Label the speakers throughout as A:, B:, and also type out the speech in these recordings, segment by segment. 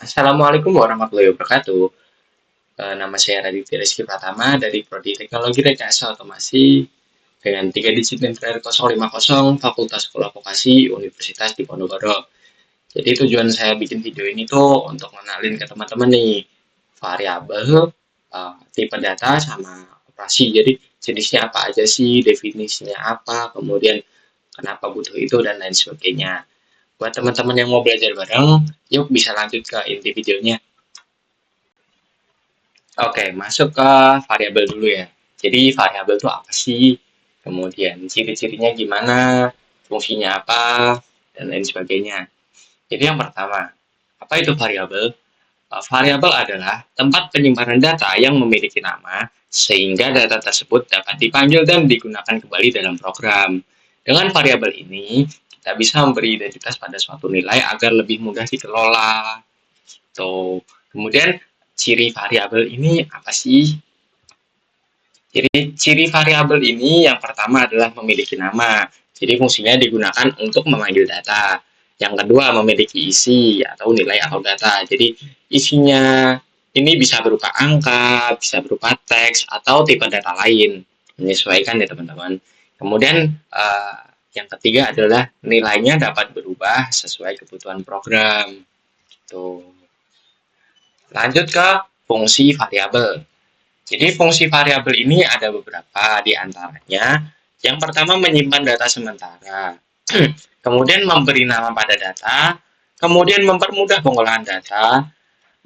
A: Assalamualaikum warahmatullahi wabarakatuh. Nama saya Raditya Rizky Pratama dari Prodi Teknologi Rekayasa Otomasi dengan 3 digit NIM 050 Fakultas Sekolah Vokasi Universitas Diponegoro. Jadi tujuan saya bikin video ini tuh untuk mengenalin ke teman-teman nih variabel, tipe data sama operasi. Jadi jenisnya apa aja sih, definisinya apa, kemudian kenapa butuh itu dan lain sebagainya. Buat teman-teman yang mau belajar bareng, yuk bisa lanjut ke inti videonya. Oke, masuk ke variabel dulu ya. Jadi variabel itu apa sih? Kemudian ciri-cirinya gimana? Fungsinya apa? Dan lain sebagainya. Jadi yang pertama, apa itu variabel? Variabel adalah tempat penyimpanan data yang memiliki nama, sehingga data tersebut dapat dipanggil dan digunakan kembali dalam program. Dengan variabel ini, kita bisa memberi identitas pada suatu nilai agar lebih mudah dikelola. Tuh. Kemudian ciri variabel ini apa sih? Jadi ciri variabel ini yang pertama adalah memiliki nama. Jadi fungsinya digunakan untuk memanggil data. Yang kedua memiliki isi atau nilai atau data. Jadi isinya ini bisa berupa angka, bisa berupa teks atau tipe data lain. Menyesuaikan ya teman-teman. Kemudian yang ketiga adalah nilainya dapat berubah sesuai kebutuhan program. Tuh. Lanjut ke fungsi variabel. Jadi fungsi variabel ini ada beberapa di antaranya. Yang pertama menyimpan data sementara. Kemudian memberi nama pada data. Kemudian mempermudah pengolahan data.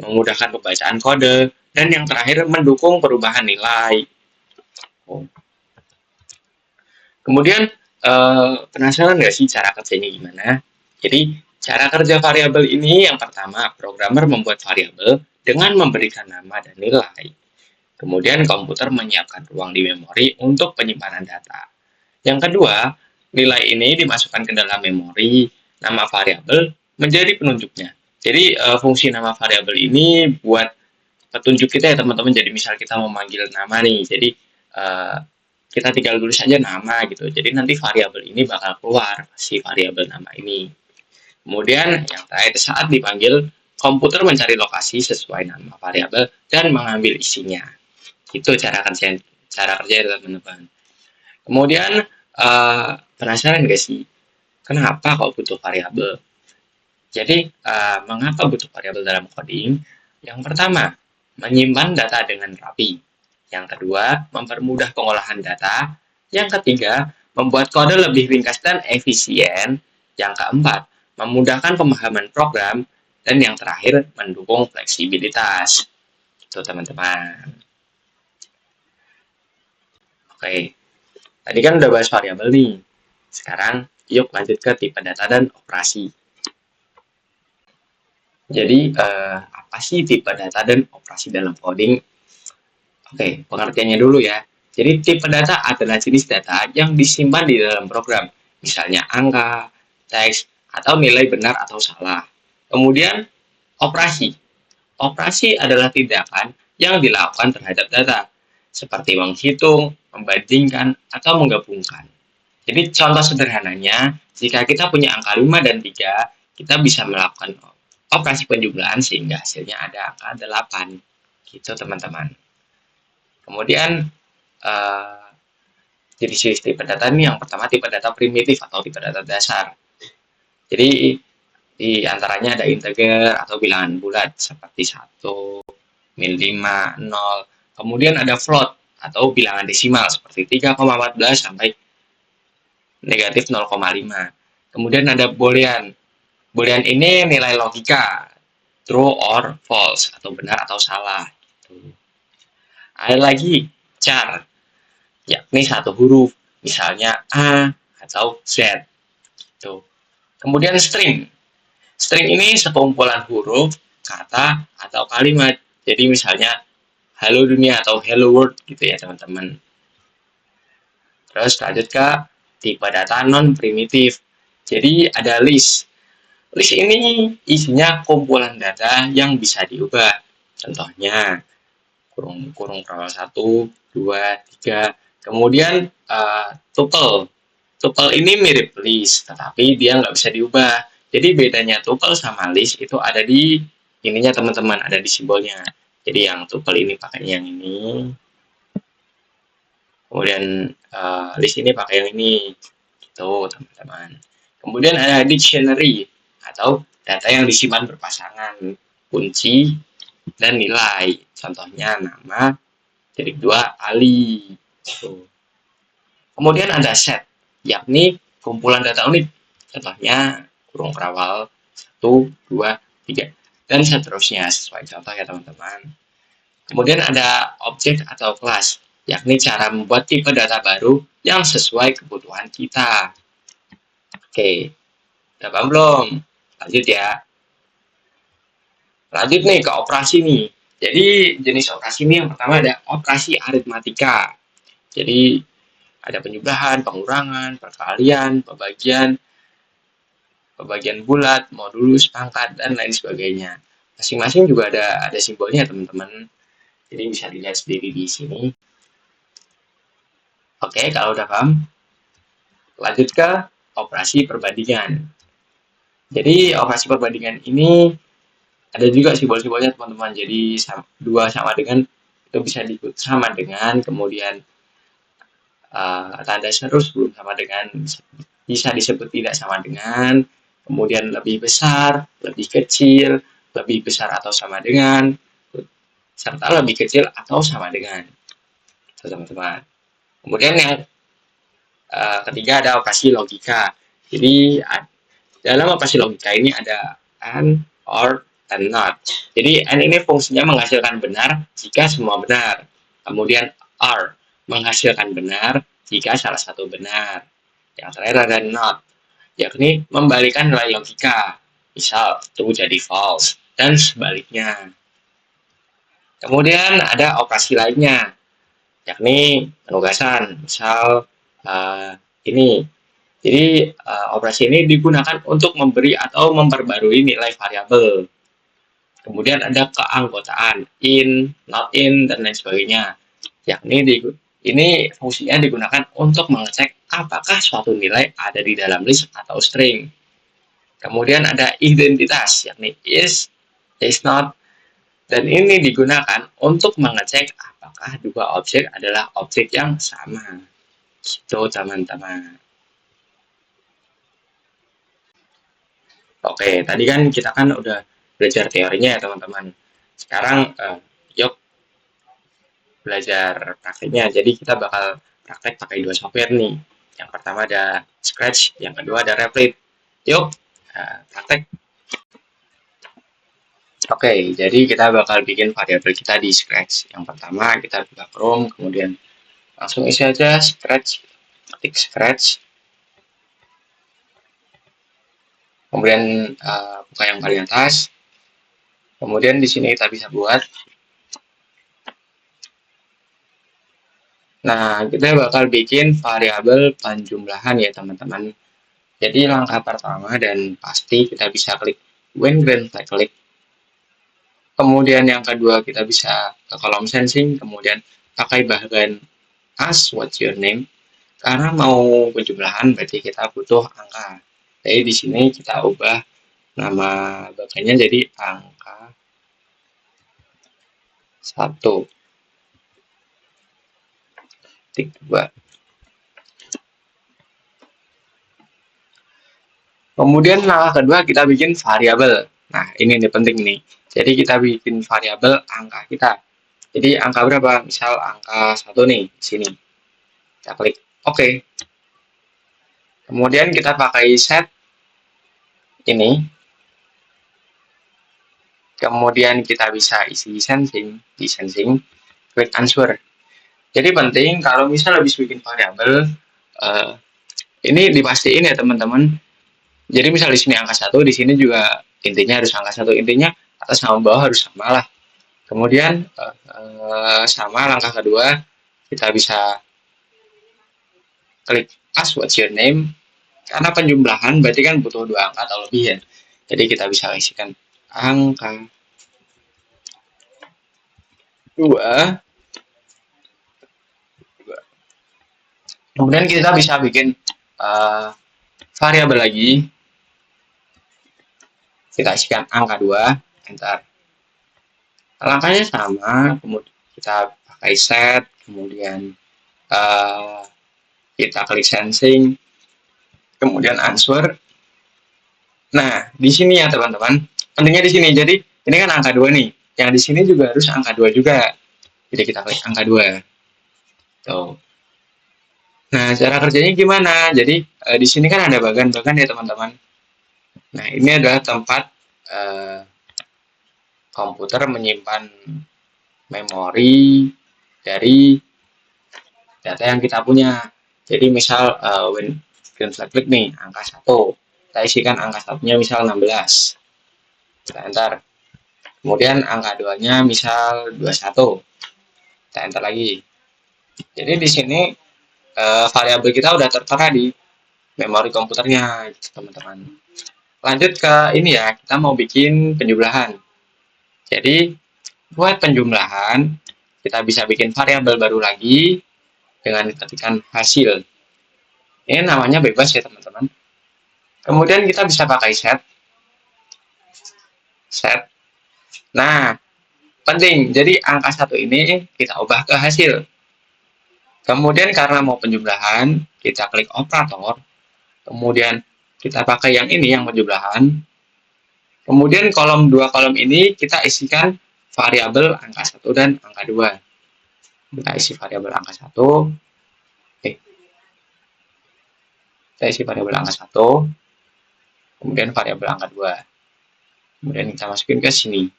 A: Memudahkan pembacaan kode. Dan yang terakhir mendukung perubahan nilai. Kemudian penasaran nggak sih cara kerjanya gimana? Jadi cara kerja variabel ini yang pertama programmer membuat variabel dengan memberikan nama dan nilai. Kemudian komputer menyiapkan ruang di memori untuk penyimpanan data. Yang kedua, nilai ini dimasukkan ke dalam memori, nama variabel menjadi penunjuknya. Jadi fungsi nama variabel ini buat petunjuk kita ya teman-teman. Jadi misal kita mau manggil nama nih, jadi kita tinggal tulis saja nama gitu. Jadi nanti variabel ini bakal keluar si variabel nama ini. Kemudian yang terakhir saat dipanggil, komputer mencari lokasi sesuai nama variabel dan mengambil isinya. Itu cara kerja teman-teman. Kemudian penasaran gak sih kenapa kok butuh variabel? Jadi mengapa butuh variabel dalam coding? Yang pertama, menyimpan data dengan rapi. Yang kedua, mempermudah pengolahan data. Yang ketiga, membuat kode lebih ringkas dan efisien. Yang keempat, memudahkan pemahaman program. Dan yang terakhir, mendukung fleksibilitas. Itu teman-teman. Oke, tadi kan udah bahas variabel nih. Sekarang yuk lanjut ke tipe data dan operasi. Jadi apa sih tipe data dan operasi dalam coding? Oke, pengertiannya dulu ya. Jadi tipe data adalah jenis data yang disimpan di dalam program. Misalnya angka, teks, atau nilai benar atau salah. Kemudian operasi. Operasi adalah tindakan yang dilakukan terhadap data. Seperti menghitung, membandingkan, atau menggabungkan. Jadi contoh sederhananya, jika kita punya angka 5 dan 3, kita bisa melakukan operasi penjumlahan sehingga hasilnya ada angka 8. Gitu teman-teman. Kemudian jenis tipe data ini yang pertama tipe data primitif atau tipe data dasar. Jadi di antaranya ada integer atau bilangan bulat seperti 1, min 5, 0. Kemudian ada float atau bilangan desimal seperti 3,14 sampai negatif 0,5. Kemudian ada boolean. Boolean ini nilai logika, true or false atau benar atau salah. Ada lagi char, yakni satu huruf, misalnya A atau Z. Tuh. Kemudian string. String ini sekumpulan huruf, kata, atau kalimat. Jadi misalnya halo dunia atau hello world gitu ya teman-teman. Terus lanjut ke tipe data non primitif. Jadi ada list. List ini isinya kumpulan data yang bisa diubah. Contohnya kurung peramal 1, 2, 3. Kemudian tuple. Tuple ini mirip list, tetapi dia nggak bisa diubah. Jadi bedanya tuple sama list itu ada di ininya teman-teman, ada di simbolnya. Jadi yang tuple ini pakai yang ini, kemudian list ini pakai yang ini, gitu teman-teman. Kemudian ada dictionary atau data yang disimpan berpasangan, kunci dan nilai. Contohnya nama, titik 2 Ali. Gitu. Kemudian ada set, yakni kumpulan data unik. Contohnya kurung kerawal 1, 2, 3, dan seterusnya sesuai contoh ya teman-teman. Kemudian ada objek atau kelas, yakni cara membuat tipe data baru yang sesuai kebutuhan kita. Oke, udah paham belum? Lanjut ya. Lanjut nih ke operasi nih. Jadi jenis operasi ini yang pertama ada operasi aritmatika. Jadi ada penjumlahan, pengurangan, perkalian, pembagian bulat, modulus, pangkat, dan lain sebagainya. Masing-masing juga ada simbolnya teman-teman. Jadi bisa dilihat sendiri di sini. Oke, kalau udah paham, lanjut ke operasi perbandingan. Jadi operasi perbandingan ini ada juga simbol-simbolnya teman-teman. Jadi 2 sama dengan itu bisa disebut sama dengan, kemudian tanda seru sebelum sama dengan bisa disebut tidak sama dengan, kemudian lebih besar, lebih kecil, lebih besar atau sama dengan, serta lebih kecil atau sama dengan, teman-teman. Kemudian yang ketiga ada operasi logika. Jadi dalam operasi logika ini ada and, or, and not. Jadi and ini fungsinya menghasilkan benar jika semua benar. Kemudian or menghasilkan benar jika salah satu benar. Yang terakhir ada not, yakni membalikan nilai logika. Misal true jadi false dan sebaliknya. Kemudian ada operasi lainnya, yakni penugasan. Misal ini. Jadi operasi ini digunakan untuk memberi atau memperbarui nilai variabel. Kemudian ada keanggotaan in, not in, dan lain sebagainya. Yakni ini fungsinya digunakan untuk mengecek apakah suatu nilai ada di dalam list atau string. Kemudian ada identitas, yakni is not, dan ini digunakan untuk mengecek apakah dua objek adalah objek yang sama. Gitu teman-teman. Oke, tadi kan kita kan udah belajar teorinya ya teman-teman. Sekarang yuk belajar prakteknya. Jadi kita bakal praktek pakai 2 software nih. Yang pertama ada Scratch, yang kedua ada Replit. Yuk praktek. Oke, jadi kita bakal bikin variabel kita di Scratch. Yang pertama kita buka Chrome, kemudian langsung isi aja Scratch, ketik Scratch. Kemudian buka yang paling atas. Kemudian di sini kita bisa buat. Nah, kita bakal bikin variabel penjumlahan ya teman-teman. Jadi langkah pertama dan pasti kita bisa klik when green flag klik. Kemudian yang kedua kita bisa ke kolom sensing, kemudian pakai bagian ask what's your name. Karena mau penjumlahan berarti kita butuh angka. Jadi di sini kita ubah nama bagiannya jadi angka 1. Titik 2. Kemudian langkah kedua kita bikin variabel. Nah, ini penting nih. Jadi kita bikin variabel angka kita. Jadi angka berapa? Misal angka 1 nih, sini. Kita klik OK. Kemudian kita pakai set ini. Kemudian kita bisa isi sensing, di sensing, klik answer. Jadi penting kalau misal habis bikin variabel, ini dipastiin ya teman-teman. Jadi misal di sini angka 1, di sini juga intinya harus angka 1. Intinya atas sama bawah harus sama lah. Kemudian sama langkah kedua, kita bisa klik ask what's your name. Karena penjumlahan berarti kan butuh 2 angka atau lebih ya. Jadi kita bisa isikan angka 2. Kemudian kita bisa bikin variabel lagi. Kita isikan angka 2, enter. Langkahnya sama, kemudian kita pakai set, kemudian uh, kita klik sensing, kemudian answer. Nah, di sini ya teman-teman, pentingnya di sini. Jadi ini kan angka 2 nih, yang di sini juga harus angka 2 juga. Jadi kita klik angka 2. Tuh. Nah, cara kerjanya gimana? Jadi di sini kan ada bagan-bagan ya teman-teman. Nah, ini adalah tempat uh, komputer menyimpan memori dari data yang kita punya. Jadi misal green flag klik nih, angka 1. Kita isikan angka 1-nya misal 16. Kita enter. Kemudian angka 2-nya misal 21. Kita enter lagi. Jadi di sini variabel kita udah tertera di memori komputernya, gitu, teman-teman. Lanjut ke ini ya, kita mau bikin penjumlahan. Jadi buat penjumlahan, kita bisa bikin variabel baru lagi dengan ketikkan hasil. Ini namanya bebas ya teman-teman. Kemudian kita bisa pakai set. Set. Nah, penting. Jadi angka 1 ini kita ubah ke hasil. Kemudian karena mau penjumlahan, kita klik operator. Kemudian kita pakai yang ini, yang penjumlahan. Kemudian dua kolom ini kita isikan variabel angka 1 dan angka 2. Kita isi variabel angka 1. Kita isi variabel angka 1. Kemudian variabel angka 2. Kemudian kita masukin ke sini.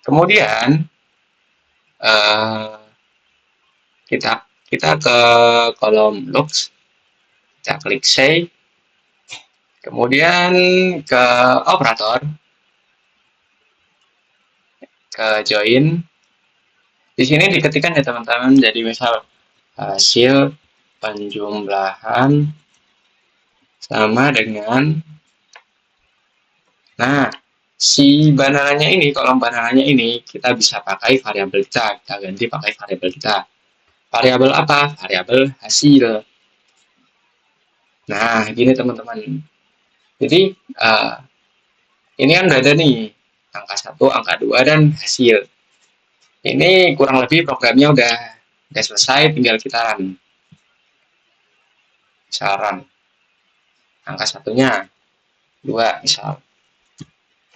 A: Kemudian kita ke kolom logs, kita klik say, kemudian ke operator, ke join. Di sini diketikkan ya teman-teman. Jadi misal hasil penjumlahan sama dengan, nah si banananya ini, kolom banananya ini kita bisa pakai variabel kita ganti pakai variabel kita. Variabel apa? Variabel hasil. Nah, gini teman-teman. Jadi ini kan udah ada nih angka 1, angka 2 dan hasil. Ini kurang lebih programnya udah selesai, tinggal kita run. Misal angka 1-nya 2 misal.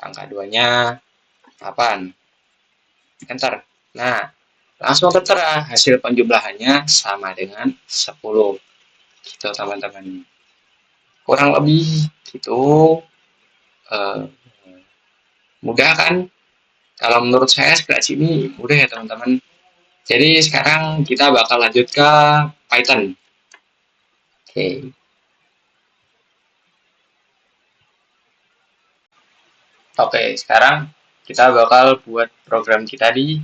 A: Angka 2-nya 8. Enter. Nah, langsung tertera hasil penjumlahannya sama dengan 10. Gitu teman-teman. Kurang lebih gitu. Mudah kan? Kalau menurut saya sebelah sini mudah ya teman-teman. Jadi sekarang kita bakal lanjut ke Python. Oke. Oke, sekarang kita bakal buat program kita di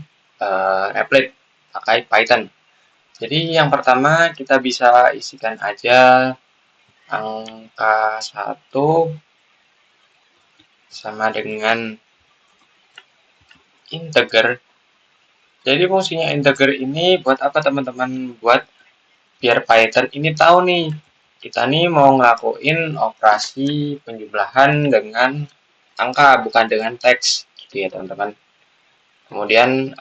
A: Replit pakai Python. Jadi yang pertama kita bisa isikan aja angka 1 sama dengan integer. Jadi fungsinya integer ini buat apa teman-teman? Buat biar Python ini tahu nih, kita nih mau ngelakuin operasi penjumlahan dengan angka, bukan dengan teks, gitu ya teman-teman. Kemudian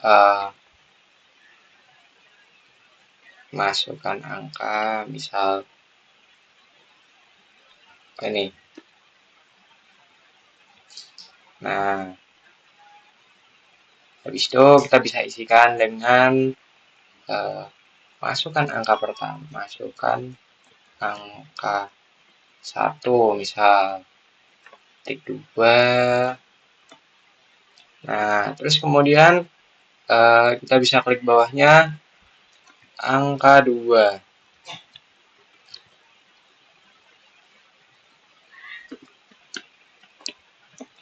A: masukkan angka, misal ini. Nah, habis itu kita bisa isikan dengan masukkan angka pertama, masukkan angka 1, misal titik 2. Nah, terus kemudian kita bisa klik bawahnya angka 2.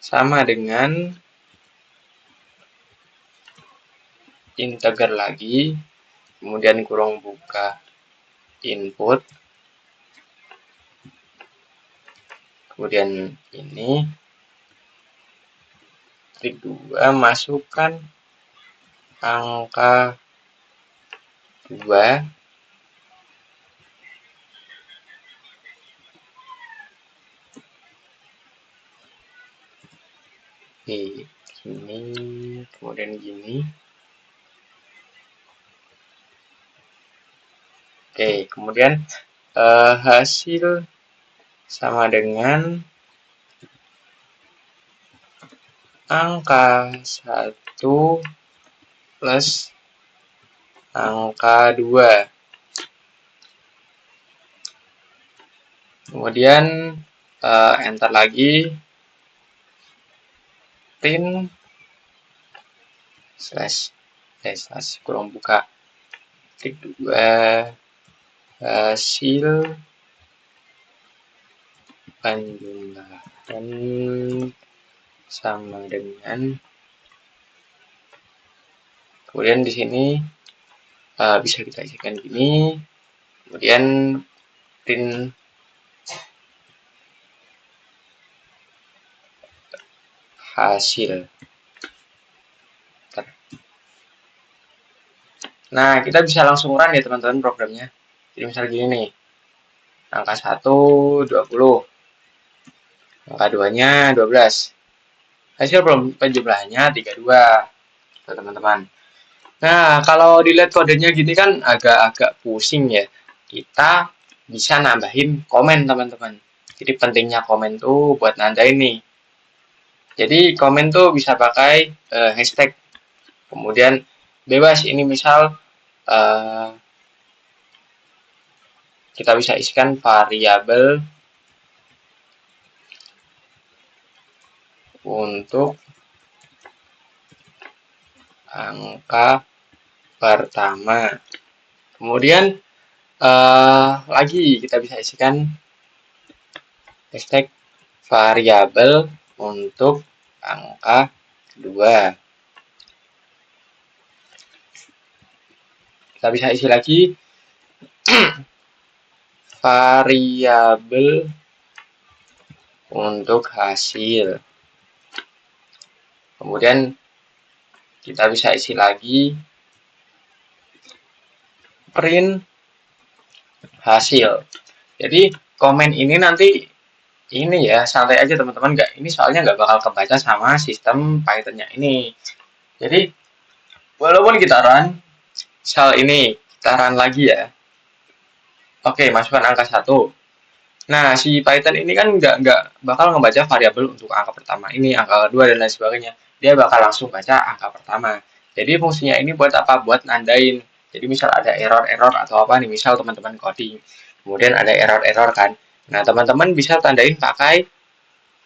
A: Sama dengan integer lagi, kemudian kurung buka input, kemudian ini klik 2, masukkan angka 2. Oke, gini, kemudian gini. Oke, kemudian hasil sama dengan angka 1 plus angka 2. Kemudian enter lagi, print slash kurang buka, klik 2, hasil penjumlahan sama dengan, kemudian di sini bisa kita isikan gini, kemudian print hasil. Nah, kita bisa langsung run ya teman-teman programnya. Jadi misal gini nih, angka 1 20, angka 2-nya 12, hasil penjumlahannya 32, teman-teman. Nah, kalau dilihat kodenya gini kan agak-agak pusing ya. Kita bisa nambahin komen teman-teman. Jadi pentingnya komen tuh buat nandain nih. Jadi komen tuh bisa pakai hashtag. Kemudian bebas ini misal kita bisa isikan variabel untuk angka pertama. Kemudian lagi kita bisa isikan hashtag variabel untuk angka kedua. Kita bisa isi lagi variabel untuk hasil. Kemudian kita bisa isi lagi print hasil. Jadi komen ini nanti ini ya santai aja teman-teman, ini soalnya nggak bakal kebaca sama sistem Python-nya ini. Jadi walaupun kita run misal ini, kita run lagi ya. Oke, masukkan angka 1. Nah, si Python ini kan nggak bakal ngebaca variabel untuk angka pertama ini, angka kedua, dan lain sebagainya. Dia bakal langsung baca angka pertama. Jadi fungsinya ini buat apa? Buat nandain. Jadi misal ada error-error atau apa nih, misal teman-teman coding, kemudian ada error-error kan. Nah, teman-teman bisa tandain pakai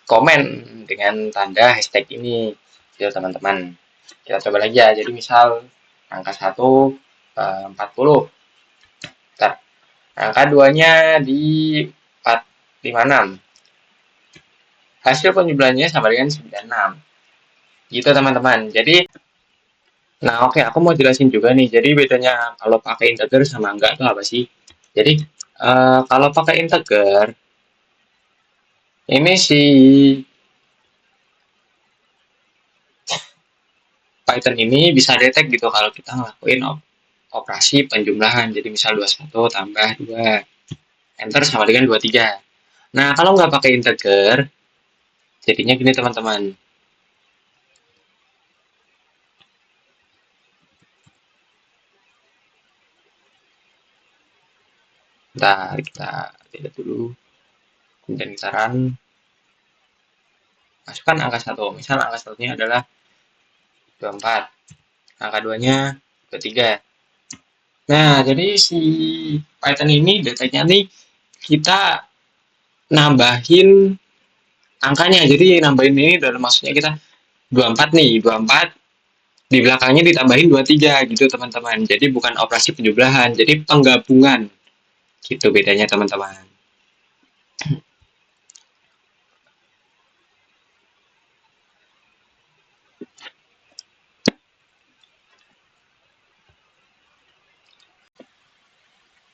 A: komen dengan tanda hashtag ini, gitu teman-teman. Kita coba lagi ya. Jadi misal angka 1 40. Bentar. Angka 2-nya di 456. Hasil penjumlahannya sama dengan 96. Gitu teman-teman. Jadi nah oke, aku mau jelasin juga nih. Jadi bedanya kalau pakai integer sama enggak itu apa sih? Jadi kalau pakai integer ini si Python ini bisa detect gitu kalau kita ngelakuin operasi penjumlahan. Jadi misal 21 tambah 2, enter sama dengan 23. Nah, kalau nggak pakai integer, jadinya gini teman-teman. Bentar, kita lihat dulu. Kemudian kita run. Masukkan angka 1. Misal angka 1-nya adalah 24. Angka 2-nya 23. Nah, jadi si Python ini detect-nya nih kita nambahin angkanya. Jadi nambahin ini dalam maksudnya kita 24 nih, 24 di belakangnya ditambahin 23 gitu teman-teman. Jadi bukan operasi penjumlahan, jadi penggabungan. Gitu bedanya teman-teman.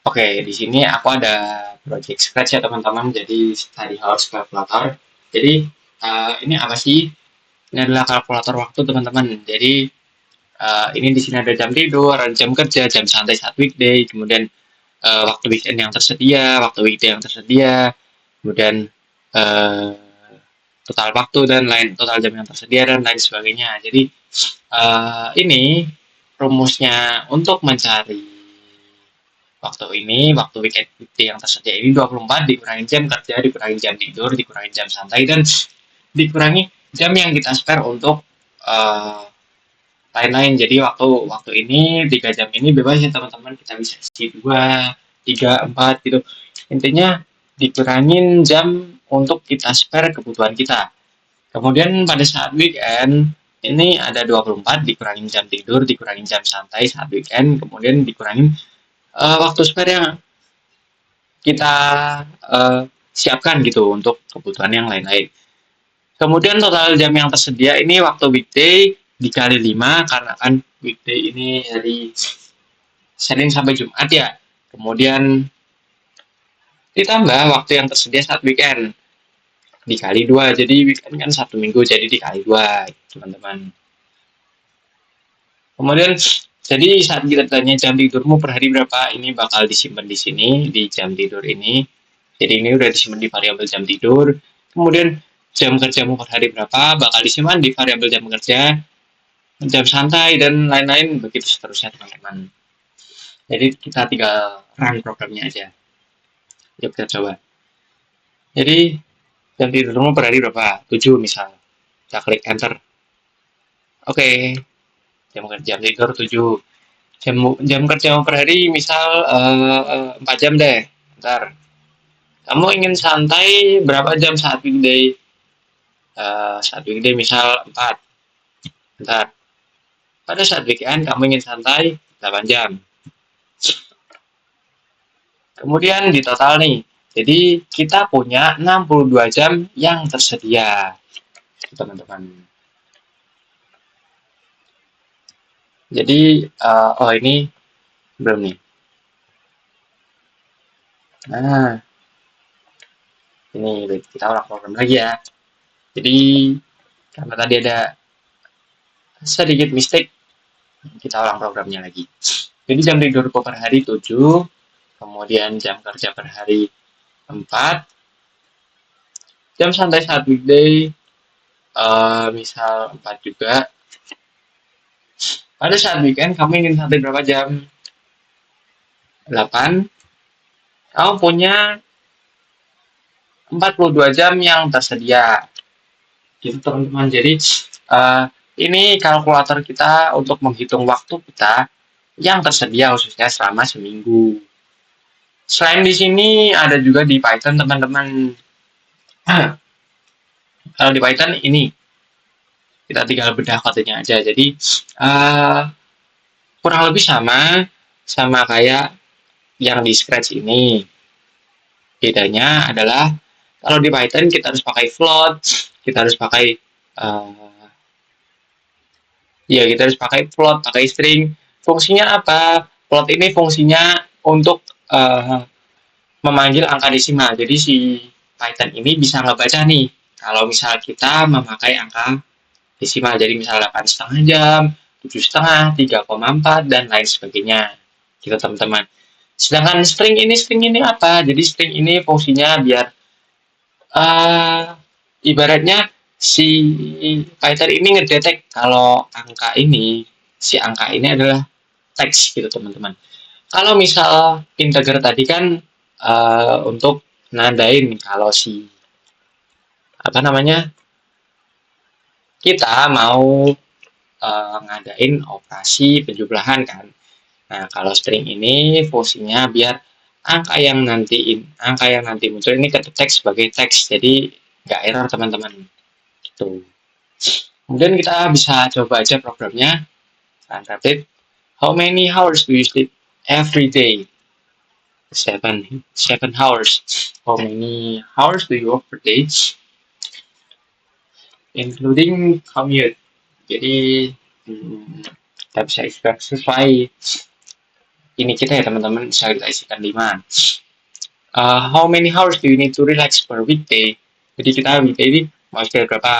A: Oke, di sini aku ada project scratch ya teman-teman. Jadi study hours calculator. Jadi ini apa sih? Ini adalah kalkulator waktu teman-teman. Jadi ini di sini ada jam tidur, ada jam kerja, jam santai saat weekday, kemudian waktu weekend yang tersedia, waktu weekday yang tersedia, kemudian total waktu dan lain, total jam yang tersedia dan lain sebagainya. Jadi ini rumusnya untuk mencari waktu weekday yang tersedia ini 24 dikurangi jam kerja, dikurangi jam tidur, dikurangi jam santai, dan dikurangi jam yang kita spare untuk lain-lain. Jadi waktu ini 3 jam ini bebas ya teman-teman, kita bisa isi 2, 3, 4 gitu. Intinya dikurangin jam untuk kita spare kebutuhan kita. Kemudian pada saat weekend ini ada 24 dikurangin jam tidur, dikurangin jam santai saat weekend, kemudian dikurangin waktu spare yang kita siapkan gitu untuk kebutuhan yang lain-lain. Kemudian total jam yang tersedia ini waktu weekday dikali 5 karena kan weekday ini dari Senin sampai Jumat ya. Kemudian ditambah waktu yang tersedia saat weekend dikali 2. Jadi weekend kan 1 minggu, jadi dikali 2 teman-teman. Kemudian jadi saat kita tanya jam tidurmu per hari berapa, ini bakal disimpan di sini di jam tidur ini. Jadi ini udah disimpan di variabel jam tidur. Kemudian jam kerjamu per hari berapa bakal disimpan di variabel jam kerja, jam santai, dan lain-lain begitu seterusnya teman-teman. Jadi kita tinggal run programnya aja. Yuk kita coba. Jadi jam tidurmu per hari berapa? 7 misal. Kita klik enter. Oke. Jam tidur 7. Jam kerjamu per hari misal 4 jam deh. Bentar. Kamu ingin santai berapa jam saat weekday? Saat weekday misal 4. Bentar. Pada saat weekend kamu ingin santai 8 jam. Kemudian di total nih. Jadi kita punya 62 jam yang tersedia. Teman-teman. Jadi ini belum nih. Nah, ini kita ulang program lagi ya. Jadi karena tadi ada sedikit mistake, kita ulang programnya lagi. Jadi jam tidurku per hari 7, kemudian jam kerja per hari 4, jam santai saat weekday misal 4 juga. Pada saat weekend kamu ingin santai berapa jam? 8. Kamu punya 42 jam yang tersedia. Gitu teman-teman. Jadi ini kalkulator kita untuk menghitung waktu kita yang tersedia khususnya selama seminggu. Selain di sini ada juga di Python teman-teman. Kalau di Python ini kita tinggal bedah kodenya aja. Jadi kurang lebih sama kayak yang di Scratch ini. Bedanya adalah kalau di Python kita harus pakai float, kita harus pakai kita harus pakai float, pakai string. Fungsinya apa? Float ini fungsinya untuk memanggil angka desimal. Jadi si Python ini bisa ngebaca nih kalau misal kita memakai angka desimal. Jadi misal 8,5 jam, 7,5, 3,4 dan lain sebagainya. Gitu teman-teman. Sedangkan string ini apa? Jadi string ini fungsinya biar ibaratnya si Python ini ngedetek kalau si angka ini adalah teks gitu teman-teman. Kalau misal integer tadi kan untuk nandain kalau kita mau ngadain operasi penjumlahan kan. Nah, kalau string ini fungsinya biar angka yang nanti muncul ini kedetek sebagai teks, jadi nggak error teman-teman. Gitu. Kemudian kita bisa coba aja programnya. Rapid. How many hours do you sleep every day? 7 hours. How many hours do you work per day? Including commute. Jadi kita bisa isi sesuai ini kita ya teman-teman, bisa kita isikan 5. How many hours do you need to relax per weekday? Jadi kita weekday ini mau istirahat berapa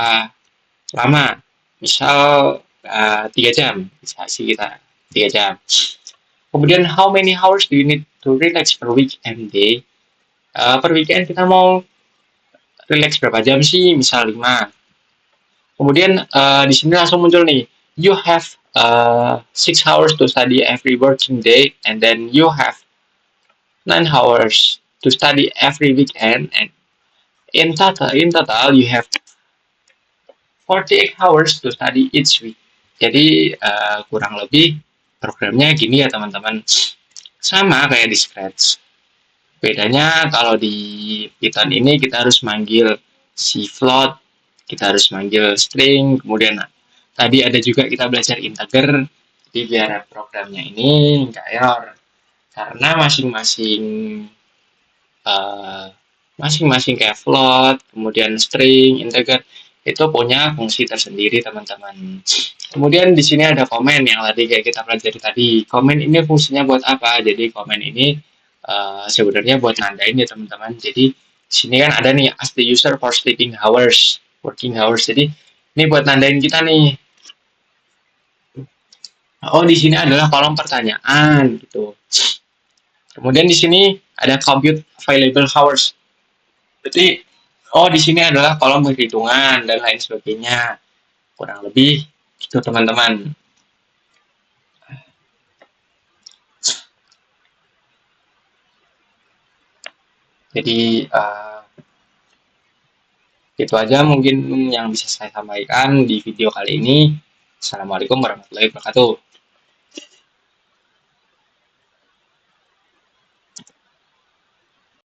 A: lama? Misal 3 jam, bisa isi kita 3 jam. Kemudian how many hours do you need to relax per weekend day? Per weekend kita mau relax berapa jam sih? Misal 5. Kemudian di sini langsung muncul nih, you have 6 hours to study every working day, and then you have 9 hours to study every weekend, and in total you have 48 hours to study each week. Jadi kurang lebih programnya gini ya teman-teman, sama kayak di Scratch. Bedanya kalau di Python ini kita harus manggil si float, kita harus manggil string, kemudian tadi ada juga kita belajar integer, jadi biar programnya ini nggak error. Karena masing-masing kayak float, kemudian string, integer, itu punya fungsi tersendiri teman-teman. Kemudian di sini ada komen yang tadi kayak kita pelajari tadi. Komen ini fungsinya buat apa? Jadi komen ini sebenarnya buat nandain ya teman-teman. Jadi di sini kan ada nih ask the user for sleeping hours, working hours. Jadi ini buat nandain kita nih. Oh, di sini adalah kolom pertanyaan gitu. Kemudian di sini ada compute available hours. Berarti oh di sini adalah kolom perhitungan dan lain sebagainya. Kurang lebih gitu teman-teman. Jadi itu aja mungkin yang bisa saya sampaikan di video kali ini. Assalamualaikum warahmatullahi wabarakatuh.